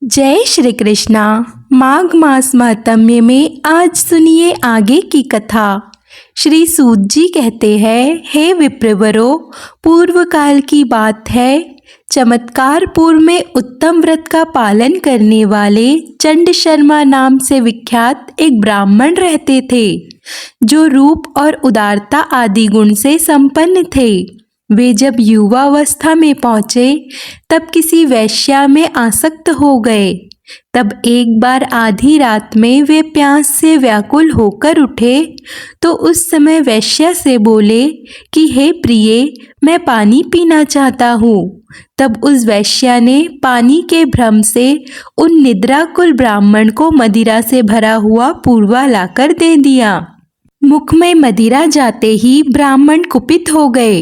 जय श्री कृष्णा। माघ मास महात्म्य में आज सुनिए आगे की कथा। श्री सूत जी कहते हैं, हे विप्रवरो, पूर्व काल की बात है। चमत्कारपुर में उत्तम व्रत का पालन करने वाले चंड शर्मा नाम से विख्यात एक ब्राह्मण रहते थे, जो रूप और उदारता आदि गुण से संपन्न थे। वे जब युवावस्था में पहुँचे तब किसी वेश्या में आसक्त हो गए। तब एक बार आधी रात में वे प्यास से व्याकुल होकर उठे तो उस समय वेश्या से बोले कि हे प्रिय, मैं पानी पीना चाहता हूँ। तब उस वेश्या ने पानी के भ्रम से उन निद्राकुल ब्राह्मण को मदिरा से भरा हुआ पूर्वा लाकर दे दिया। मुख में मदिरा जाते ही ब्राह्मण कुपित हो गए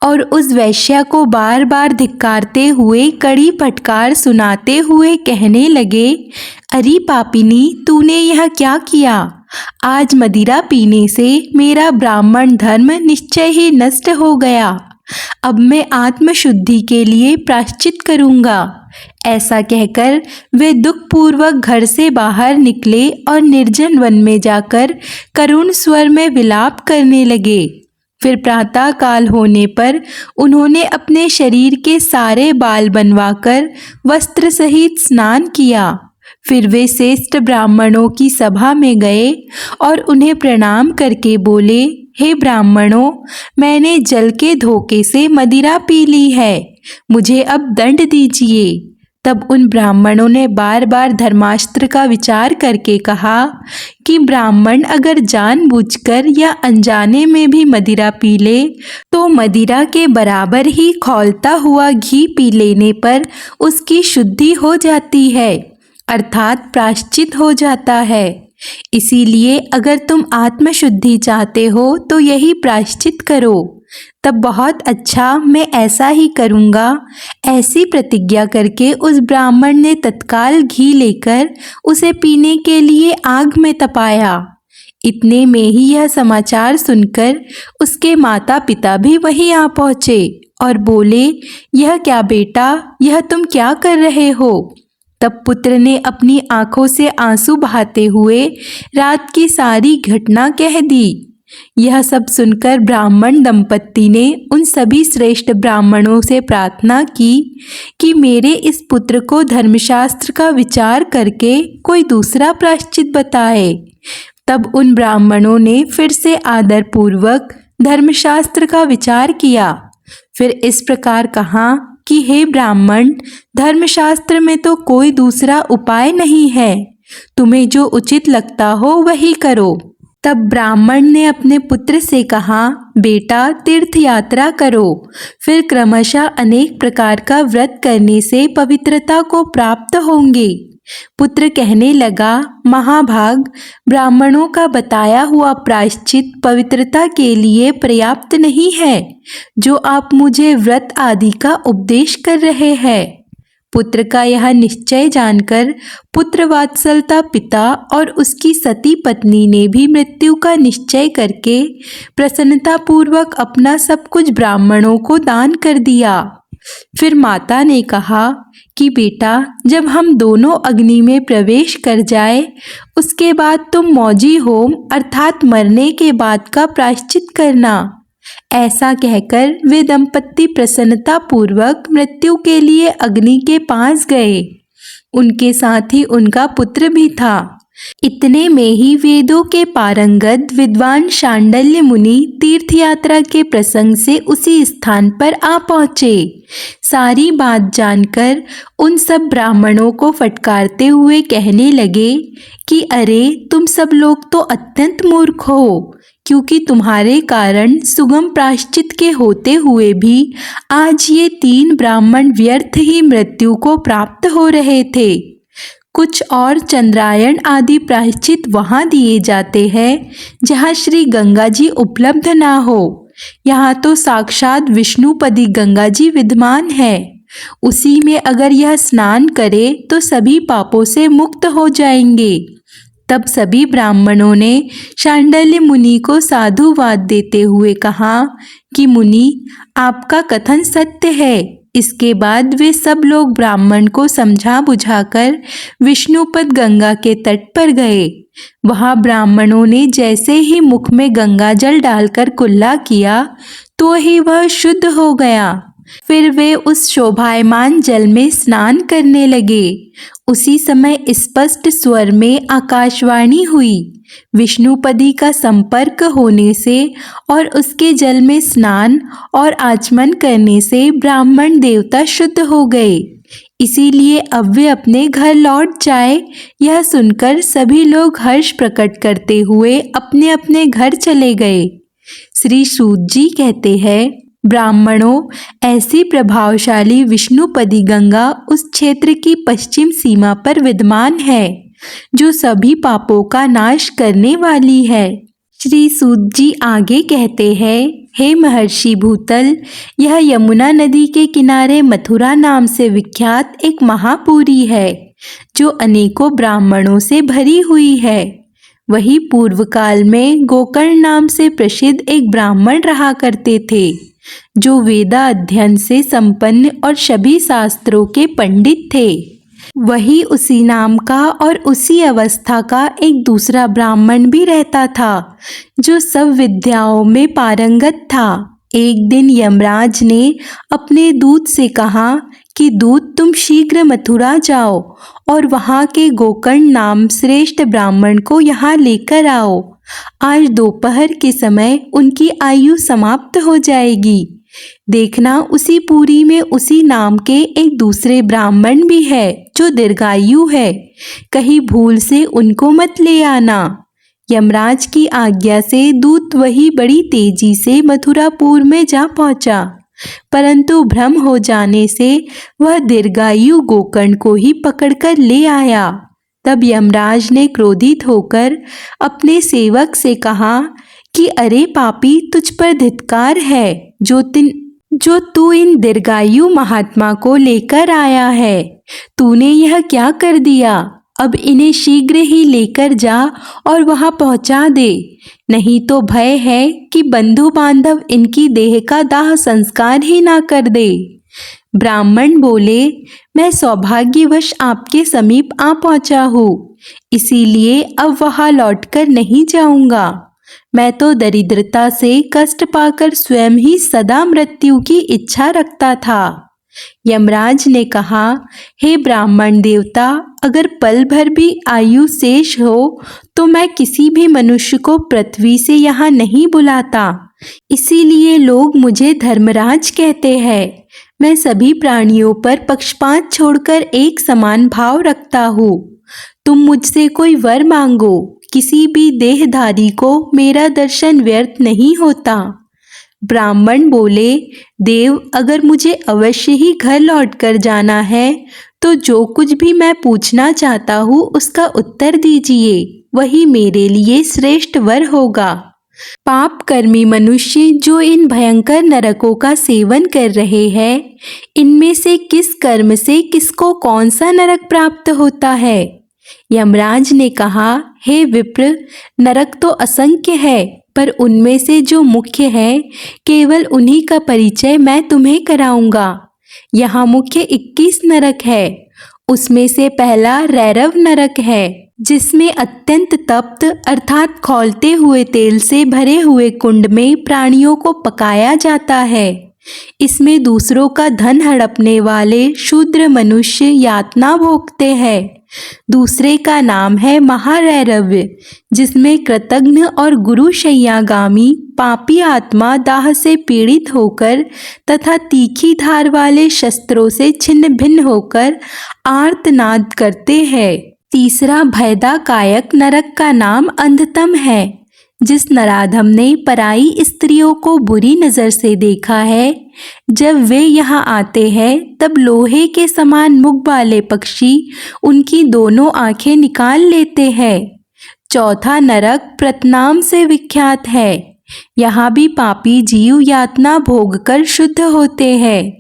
और उस वैश्या को बार बार धिक्कारते हुए कड़ी फटकार सुनाते हुए कहने लगे, अरे पापिनी, तूने यह क्या किया? आज मदिरा पीने से मेरा ब्राह्मण धर्म निश्चय ही नष्ट हो गया। अब मैं आत्मशुद्धि के लिए प्रायश्चित करूँगा। ऐसा कहकर वे दुखपूर्वक घर से बाहर निकले और निर्जन वन में जाकर करुण स्वर में विलाप करने लगे। फिर प्रातः काल होने पर उन्होंने अपने शरीर के सारे बाल बनवाकर वस्त्र सहित स्नान किया। फिर वे श्रेष्ठ ब्राह्मणों की सभा में गए और उन्हें प्रणाम करके बोले, हे ब्राह्मणों, मैंने जल के धोखे से मदिरा पी ली है, मुझे अब दंड दीजिए। तब उन ब्राह्मणों ने बार बार धर्मास्त्र का विचार करके कहा कि ब्राह्मण अगर जानबूझकर या अनजाने में भी मदिरा पी ले तो मदिरा के बराबर ही खौलता हुआ घी पी लेने पर उसकी शुद्धि हो जाती है, अर्थात प्रायश्चित हो जाता है। इसीलिए अगर तुम आत्मशुद्धि चाहते हो तो यही प्रायश्चित करो। तब बहुत अच्छा, मैं ऐसा ही करूँगा। ऐसी प्रतिज्ञा करके उस ब्राह्मण ने तत्काल घी लेकर उसे पीने के लिए आग में तपाया। इतने में ही यह समाचार सुनकर उसके माता पिता भी वहीं आ पहुँचे और बोले, यह क्या बेटा, यह तुम क्या कर रहे हो? तब पुत्र ने अपनी आंखों से आंसू बहाते हुए रात की सारी घटना कह दी। यह सब सुनकर ब्राह्मण दंपत्ति ने उन सभी श्रेष्ठ ब्राह्मणों से प्रार्थना की कि मेरे इस पुत्र को धर्मशास्त्र का विचार करके कोई दूसरा प्रायश्चित बताए। तब उन ब्राह्मणों ने फिर से आदरपूर्वक धर्मशास्त्र का विचार किया। फिर इस प्रकार कहा कि हे ब्राह्मण, धर्मशास्त्र में तो कोई दूसरा उपाय नहीं है, तुम्हें जो उचित लगता हो वही करो। तब ब्राह्मण ने अपने पुत्र से कहा, बेटा, तीर्थ यात्रा करो, फिर क्रमशः अनेक प्रकार का व्रत करने से पवित्रता को प्राप्त होंगे। पुत्र कहने लगा, महाभाग, ब्राह्मणों का बताया हुआ प्रायश्चित पवित्रता के लिए पर्याप्त नहीं है, जो आप मुझे व्रत आदि का उपदेश कर रहे हैं। पुत्र का यह निश्चय जानकर पुत्र वात्सलता पिता और उसकी सती पत्नी ने भी मृत्यु का निश्चय करके प्रसन्नतापूर्वक अपना सब कुछ ब्राह्मणों को दान कर दिया। फिर माता ने कहा कि बेटा, जब हम दोनों अग्नि में प्रवेश कर जाए उसके बाद तुम मौजी होम अर्थात मरने के बाद का प्रायश्चित करना। ऐसा कहकर वे दंपत्ति प्रसन्नता पूर्वक मृत्यु के लिए अग्नि के पास गए। उनके साथ ही उनका पुत्र भी था। इतने में ही वेदों के पारंगत विद्वान शांडल्य मुनि तीर्थ यात्रा के प्रसंग से उसी स्थान पर आ पहुँचे। सारी बात जानकर उन सब ब्राह्मणों को फटकारते हुए कहने लगे कि अरे, तुम सब लोग तो अत्यंत मूर्ख हो, क्योंकि तुम्हारे कारण सुगम प्रायश्चित के होते हुए भी आज ये 3 ब्राह्मण व्यर्थ ही मृत्यु को प्राप्त हो रहे थे। कुछ और चंद्रायण आदि प्रायश्चित वहाँ दिए जाते हैं जहाँ श्री गंगा जी उपलब्ध ना हो। यहाँ तो साक्षात विष्णुपदी गंगा जी विद्यमान है। उसी में अगर यह स्नान करे तो सभी पापों से मुक्त हो जाएंगे। तब सभी ब्राह्मणों ने शांडल्य मुनि को साधुवाद देते हुए कहा कि मुनि, आपका कथन सत्य है, इसके बाद वे सब लोग ब्राह्मण को समझा बुझाकर विष्णुपद गंगा के तट पर गए। वहां ब्राह्मणों ने जैसे ही मुख में गंगा जल डालकर कुल्ला किया तो ही वह शुद्ध हो गया। फिर वे उस शोभायमान जल में स्नान करने लगे। उसी समय स्पष्ट स्वर में आकाशवाणी हुई। विष्णुपदी का संपर्क होने से और उसके जल में स्नान और आचमन करने से ब्राह्मण देवता शुद्ध हो गए। इसीलिए अब वे अपने घर लौट जाए। यह सुनकर सभी लोग हर्ष प्रकट करते हुए अपने अपने घर चले गए। श्री सूत जी कहते हैं, ब्राह्मणों, ऐसी प्रभावशाली विष्णुपदी गंगा उस क्षेत्र की पश्चिम सीमा पर विद्यमान है जो सभी पापों का नाश करने वाली है। श्री सूत जी आगे कहते हैं, हे महर्षि भूतल, यह यमुना नदी के किनारे मथुरा नाम से विख्यात एक महापुरी है जो अनेकों ब्राह्मणों से भरी हुई है। वही पूर्व काल में गोकर्ण नाम से प्रसिद्ध एक ब्राह्मण रहा करते थे जो वेदा अध्ययन से संपन्न और सभी शास्त्रों के पंडित थे। वही उसी नाम का और उसी अवस्था का एक दूसरा ब्राह्मण भी रहता था जो सब विद्याओं में पारंगत था। एक दिन यमराज ने अपने दूत से कहा कि दूत, तुम शीघ्र मथुरा जाओ और वहाँ के गोकर्ण नाम श्रेष्ठ ब्राह्मण को यहाँ लेकर आओ। आज दोपहर के समय उनकी आयु समाप्त हो जाएगी। देखना, उसी पुरी में उसी नाम के एक दूसरे ब्राह्मण भी है जो दीर्घायु है। कहीं भूल से उनको मत ले आना। यमराज की आज्ञा से दूत वही बड़ी तेजी से मथुरापुर में जा पहुंचा, परंतु भ्रम हो जाने से वह दीर्घायु गोकर्ण को ही पकड़कर ले आया। तब यमराज ने क्रोधित होकर अपने सेवक से कहा कि अरे पापी, तुझ पर धिक्कार है जो तू इन दीर्घायु महात्मा को लेकर आया है। तूने यह क्या कर दिया? अब इन्हें शीघ्र ही लेकर जा और वहां पहुंचा दे, नहीं तो भय है कि बंधु बांधव इनकी देह का दाह संस्कार ही ना कर दे। ब्राह्मण बोले, मैं सौभाग्यवश आपके समीप आ पहुंचा हूँ, इसीलिए अब वहां लौटकर नहीं जाऊंगा। मैं तो दरिद्रता से कष्ट पाकर स्वयं ही सदा मृत्यु की इच्छा रखता था। यमराज ने कहा, हे ब्राह्मण देवता, अगर पल भर भी आयु शेष हो तो मैं किसी भी मनुष्य को पृथ्वी से यहाँ नहीं बुलाता। इसीलिए लोग मुझे धर्मराज कहते हैं। मैं सभी प्राणियों पर पक्षपात छोड़कर एक समान भाव रखता हूँ। तुम मुझसे कोई वर मांगो, किसी भी देहधारी को मेरा दर्शन व्यर्थ नहीं होता। ब्राह्मण बोले, देव, अगर मुझे अवश्य ही घर लौटकर जाना है तो जो कुछ भी मैं पूछना चाहता हूँ उसका उत्तर दीजिए, वही मेरे लिए श्रेष्ठ वर होगा। पाप कर्मी मनुष्य जो इन भयंकर नरकों का सेवन कर रहे हैं, इनमें से किस कर्म से किसको कौन सा नरक प्राप्त होता है? यमराज ने कहा, हे विप्र, नरक तो असंख्य है, पर उनमें से जो मुख्य है केवल उन्हीं का परिचय मैं तुम्हें कराऊंगा। यहाँ मुख्य 21 नरक है। उसमें से पहला रैरव नरक है, जिसमें अत्यंत तप्त अर्थात खौलते हुए तेल से भरे हुए कुंड में प्राणियों को पकाया जाता है। इसमें दूसरों का धन हड़पने वाले शूद्र मनुष्य यातना भोगते हैं। दूसरे का नाम है महारैरव्य, जिसमें कृतघ्न और गुरुशय्यागामी पापी आत्मा दाह से पीड़ित होकर तथा तीखी धार वाले शस्त्रों से छिन्न भिन्न होकर आर्तनाद करते हैं। तीसरा भयदा कायक नरक का नाम अंधतम है। जिस नराधम ने पराई स्त्रियों को बुरी नज़र से देखा है, जब वे यहाँ आते हैं तब लोहे के समान मुख वाले पक्षी उनकी दोनों आंखें निकाल लेते हैं। चौथा नरक प्रतनाम से विख्यात है। यहाँ भी पापी जीव यातना भोगकर शुद्ध होते हैं।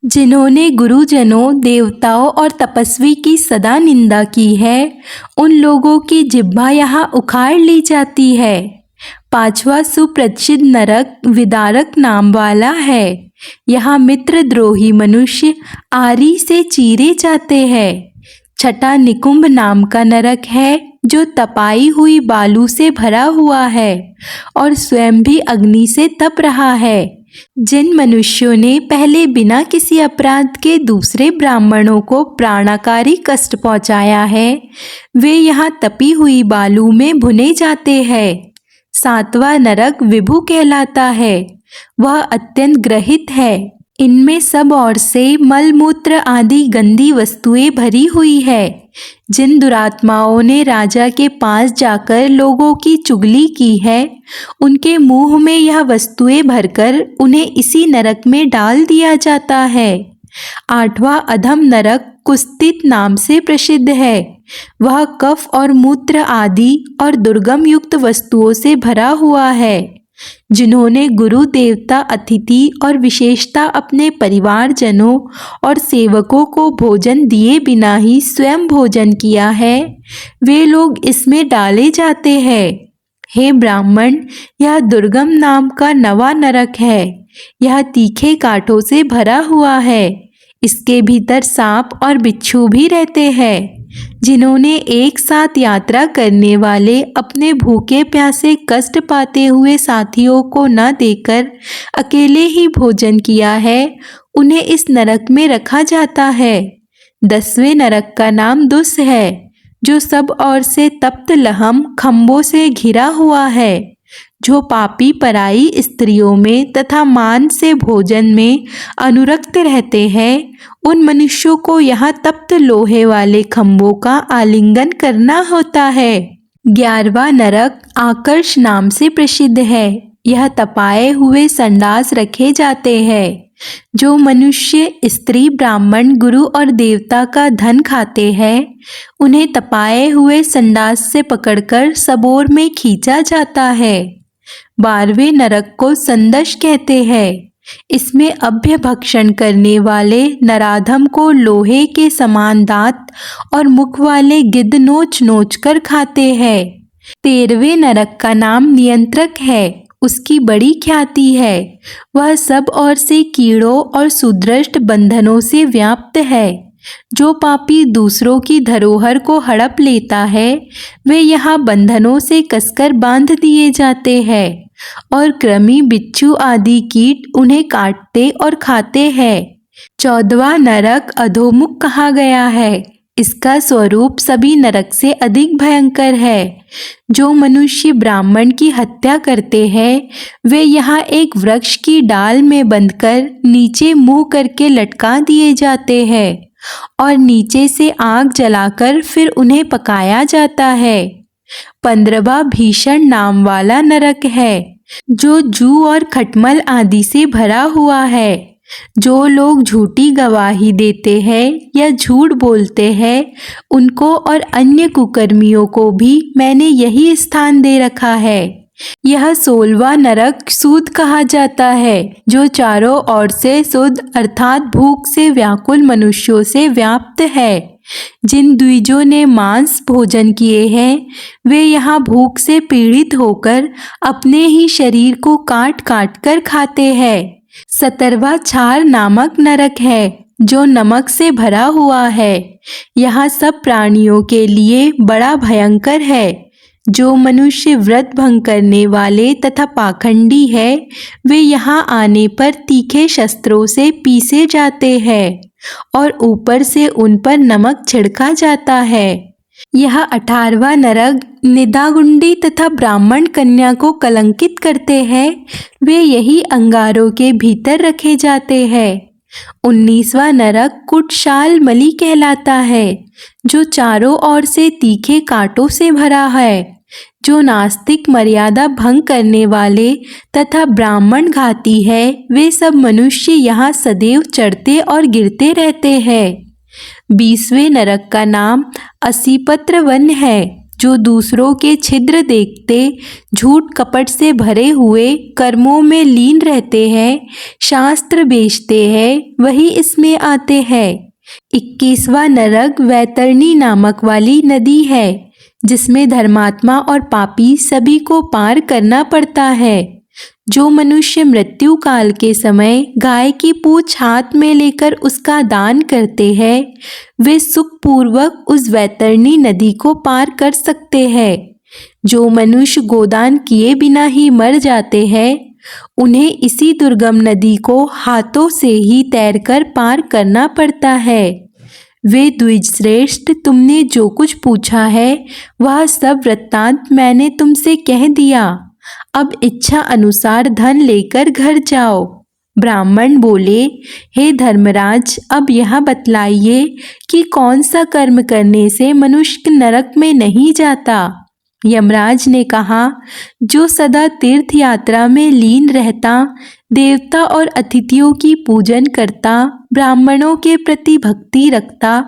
जिन्होंने गुरुजनों, देवताओं और तपस्वी की सदा निंदा की है, उन लोगों की जिह्वा यहाँ उखाड़ ली जाती है। पांचवा सुप्रसिद्ध नरक विदारक नाम वाला है। यहाँ मित्रद्रोही मनुष्य आरी से चीरे जाते हैं। छठा निकुंभ नाम का नरक है जो तपाई हुई बालू से भरा हुआ है और स्वयं भी अग्नि से तप रहा है। जिन मनुष्यों ने पहले बिना किसी अपराध के दूसरे ब्राह्मणों को प्राणाकारी कष्ट पहुंचाया है, वे यहाँ तपी हुई बालू में भुने जाते हैं। सातवां नरक विभु कहलाता है। वह अत्यंत ग्रहित है। इनमें सब ओर से मलमूत्र आदि गंदी वस्तुएं भरी हुई है। जिन दुरात्माओं ने राजा के पास जाकर लोगों की चुगली की है, उनके मुंह में यह वस्तुएं भरकर उन्हें इसी नरक में डाल दिया जाता है। आठवां अधम नरक कुस्तित नाम से प्रसिद्ध है। वह कफ और मूत्र आदि और दुर्गम युक्त वस्तुओं से भरा हुआ है। जिन्होंने गुरु देवता अतिथि और विशेषता अपने परिवारजनों और सेवकों को भोजन दिए बिना ही स्वयं भोजन किया है, वे लोग इसमें डाले जाते हैं। हे ब्राह्मण, यह दुर्गम नाम का नवा नरक है। यह तीखे कांटों से भरा हुआ है। इसके भीतर सांप और बिच्छू भी रहते हैं। जिन्होंने एक साथ यात्रा करने वाले अपने भूखे प्यासे कष्ट पाते हुए साथियों को न देकर अकेले ही भोजन किया है, उन्हें इस नरक में रखा जाता है। 10वें नरक का नाम दुस है, जो सब ओर से तप्त लहम खंभों से घिरा हुआ है। जो पापी पराई स्त्रियों में तथा मान से भोजन में अनुरक्त रहते हैं, उन मनुष्यों को यहाँ तप्त लोहे वाले खंभों का आलिंगन करना होता है। 11वां नरक आकर्ष नाम से प्रसिद्ध है। यह तपाए हुए संडास रखे जाते हैं। जो मनुष्य स्त्री ब्राह्मण गुरु और देवता का धन खाते हैं, उन्हें तपाए हुए संडास से पकड़कर सबोर में खींचा जाता है। 12वें नरक को संदश कहते हैं। इसमें अभ्य भक्षण करने वाले नराधम को लोहे के समान दांत और मुख वाले गिद्ध नोच नोच कर खाते हैं। 13वें नरक का नाम नियंत्रक है। उसकी बड़ी ख्याति है। वह सब ओर से कीड़ों और सुदृष्ट बंधनों से व्याप्त है। जो पापी दूसरों की धरोहर को हड़प लेता है, वे यहाँ बंधनों से कसकर बांध दिए जाते हैं और कृमि बिच्छू आदि कीट उन्हें काटते और खाते हैं। 14वां नरक अधोमुख कहा गया है। इसका स्वरूप सभी नरक से अधिक भयंकर है। जो मनुष्य ब्राह्मण की हत्या करते हैं, वे यहाँ एक वृक्ष की डाल में बंधकर नीचे मुंह करके लटका दिए जाते हैं और नीचे से आग जलाकर फिर उन्हें पकाया जाता है। 15वां भीषण नाम वाला नरक है, जो जू और खटमल आदि से भरा हुआ है। जो लोग झूठी गवाही देते हैं या झूठ बोलते हैं, उनको और अन्य कुकर्मियों को भी मैंने यही स्थान दे रखा है। यह 16वां नरक सूद कहा जाता है, जो चारों ओर से सूद अर्थात भूख से व्याकुल मनुष्यों से व्याप्त है। जिन द्विजों ने मांस भोजन किए हैं, वे यहाँ भूख से पीड़ित होकर अपने ही शरीर को काट काट कर खाते हैं। 17वां छार नामक नरक है, जो नमक से भरा हुआ है। यहाँ सब प्राणियों के लिए बड़ा भयंकर है। जो मनुष्य व्रत भंग करने वाले तथा पाखंडी है, वे यहाँ आने पर तीखे शस्त्रों से पीसे जाते हैं और ऊपर से उन पर नमक छिड़का जाता है। यह 18वां नरक निदागुंडी तथा ब्राह्मण कन्या को कलंकित करते हैं। वे यही अंगारों के भीतर रखे जाते हैं। 19वां नरक कुटशाल मली कहलाता है, जो चारों ओर से तीखे कांटों से भरा है। जो नास्तिक मर्यादा भंग करने वाले तथा ब्राह्मण घाती है, वे सब मनुष्य यहाँ सदैव चढ़ते और गिरते रहते हैं। 20वें नरक का नाम असीपत्र वन है, जो दूसरों के छिद्र देखते झूठ कपट से भरे हुए कर्मों में लीन रहते हैं, शास्त्र बेचते हैं, वही इसमें आते हैं। 21वां नरक वैतरणी नामक वाली नदी है, जिसमें धर्मात्मा और पापी सभी को पार करना पड़ता है। जो मनुष्य मृत्यु काल के समय गाय की पूंछ हाथ में लेकर उसका दान करते हैं, वे सुखपूर्वक उस वैतरणी नदी को पार कर सकते हैं। जो मनुष्य गोदान किए बिना ही मर जाते हैं, उन्हें इसी दुर्गम नदी को हाथों से ही तैरकर पार करना पड़ता है। वे द्विजश्रेष्ठ, तुमने जो कुछ पूछा है वह सब वृत्तांत मैंने तुमसे कह दिया। अब इच्छा अनुसार धन लेकर घर जाओ। ब्राह्मण बोले, हे धर्मराज, अब यह बतलाइए कि कौन सा कर्म करने से मनुष्य नरक में नहीं जाता। यमराज ने कहा, जो सदा तीर्थ यात्रा में लीन रहता, देवता और अतिथियों की पूजन करता, ब्राह्मणों के प्रति भक्ति रखता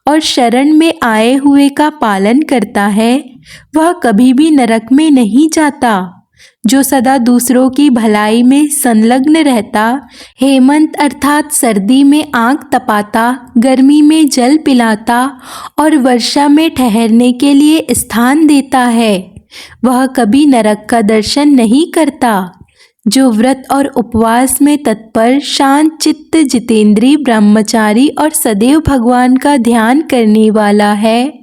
और शरण में आए हुए का पालन करता है, वह कभी भी नरक में नहीं जाता। जो सदा दूसरों की भलाई में संलग्न रहता, हेमंत अर्थात सर्दी में आग तपाता, गर्मी में जल पिलाता और वर्षा में ठहरने के लिए स्थान देता है, वह कभी नरक का दर्शन नहीं करता। जो व्रत और उपवास में तत्पर, शांत चित्त, जितेंद्रीय, ब्रह्मचारी और सदैव भगवान का ध्यान करने वाला है,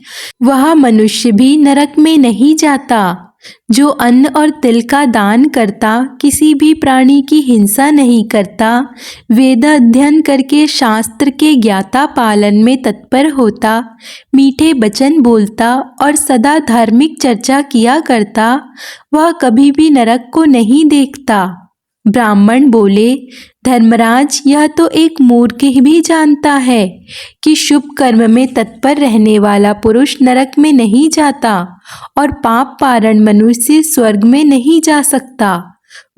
वह मनुष्य भी नरक में नहीं जाता। जो अन्न और तिल का दान करता, किसी भी प्राणी की हिंसा नहीं करता, वेद अध्ययन करके शास्त्र के ज्ञाता पालन में तत्पर होता, मीठे वचन बोलता और सदा धार्मिक चर्चा किया करता, वह कभी भी नरक को नहीं देखता। ब्राह्मण बोले, धर्मराज, यह तो एक मूर्ख भी जानता है कि शुभ कर्म में तत्पर रहने वाला पुरुष नरक में नहीं जाता और पाप पारण मनुष्य स्वर्ग में नहीं जा सकता।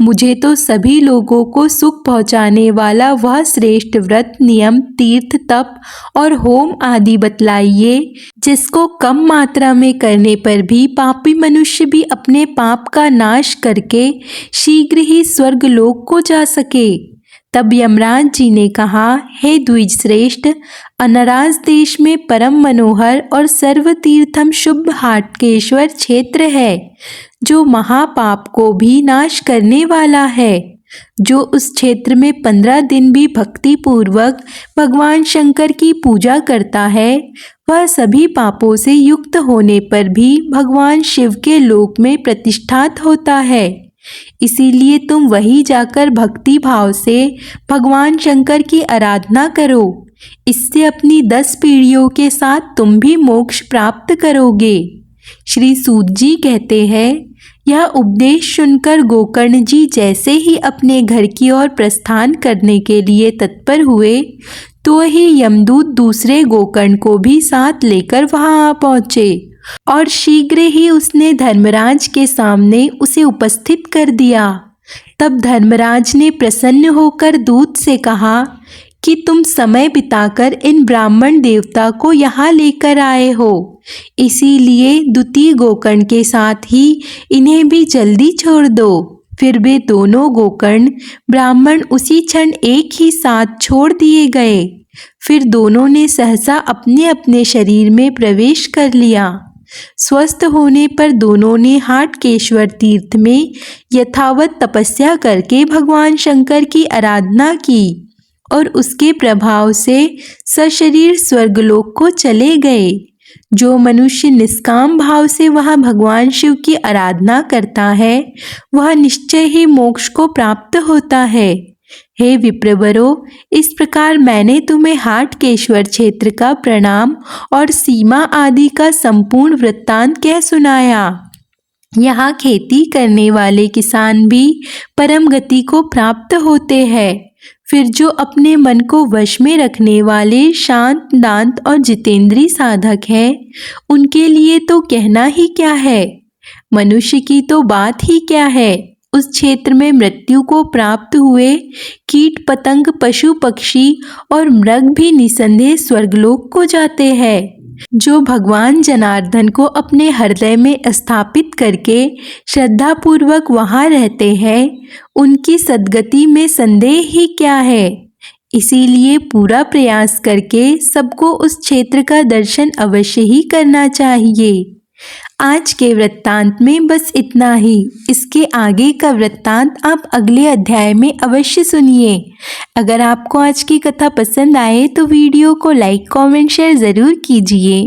मुझे तो सभी लोगों को सुख पहुंचाने वाला वह श्रेष्ठ व्रत, नियम, तीर्थ, तप और होम आदि बतलाइए, जिसको कम मात्रा में करने पर भी पापी मनुष्य भी अपने पाप का नाश करके शीघ्र ही स्वर्ग लोक को जा सके। तब यमराज जी ने कहा, हे द्विजश्रेष्ठ, अनाराज देश में परम मनोहर और सर्वतीर्थम शुभ हाटकेश्वर क्षेत्र है, जो महापाप को भी नाश करने वाला है। जो उस क्षेत्र में 15 दिन भी भक्ति पूर्वक भगवान शंकर की पूजा करता है, वह सभी पापों से युक्त होने पर भी भगवान शिव के लोक में प्रतिष्ठात होता है। इसीलिए तुम वहीं जाकर भक्ति भाव से भगवान शंकर की आराधना करो। इससे अपनी 10 पीढ़ियों के साथ तुम भी मोक्ष प्राप्त करोगे। श्री सूत जी कहते हैं, यह उपदेश सुनकर गोकर्ण जी जैसे ही अपने घर की ओर प्रस्थान करने के लिए तत्पर हुए, तो ही यमदूत दूसरे गोकर्ण को भी साथ लेकर वहां आ पहुंचे और शीघ्र ही उसने धर्मराज के सामने उसे उपस्थित कर दिया। तब धर्मराज ने प्रसन्न होकर दूत से कहा कि तुम समय बिताकर इन ब्राह्मण देवता को यहाँ लेकर आए हो, इसीलिए द्वितीय गोकर्ण के साथ ही इन्हें भी जल्दी छोड़ दो। फिर वे दोनों गोकर्ण ब्राह्मण उसी क्षण एक ही साथ छोड़ दिए गए। फिर दोनों ने सहसा अपने अपने शरीर में प्रवेश कर लिया। स्वस्थ होने पर दोनों ने हाटकेश्वर तीर्थ में यथावत तपस्या करके भगवान शंकर की आराधना की और उसके प्रभाव से सशरीर स्वर्गलोक को चले गए। जो मनुष्य निष्काम भाव से वह भगवान शिव की आराधना करता है, वह निश्चय ही मोक्ष को प्राप्त होता है। हे विप्रवरों, इस प्रकार मैंने तुम्हें हाटकेश्वर क्षेत्र का प्रणाम और सीमा आदि का संपूर्ण वृत्तांत कह सुनाया। यहाँ खेती करने वाले किसान भी परम गति को प्राप्त होते हैं। फिर जो अपने मन को वश में रखने वाले शांत, दांत और जितेंद्रीय साधक हैं, उनके लिए तो कहना ही क्या है। मनुष्य की तो बात ही क्या है। उस क्षेत्र में मृत्यु को प्राप्त हुए कीट पतंग, पशु पक्षी और मृग भी निसंदेह स्वर्गलोक को जाते हैं। जो भगवान जनार्दन को अपने हृदय में स्थापित करके श्रद्धा पूर्वक वहाँ रहते हैं, उनकी सद्गति में संदेह ही क्या है। इसीलिए पूरा प्रयास करके सबको उस क्षेत्र का दर्शन अवश्य ही करना चाहिए। आज के वृत्तांत में बस इतना ही। इसके आगे का वृत्तांत आप अगले अध्याय में अवश्य सुनिए। अगर आपको आज की कथा पसंद आए तो वीडियो को लाइक, कमेंट, शेयर ज़रूर कीजिए।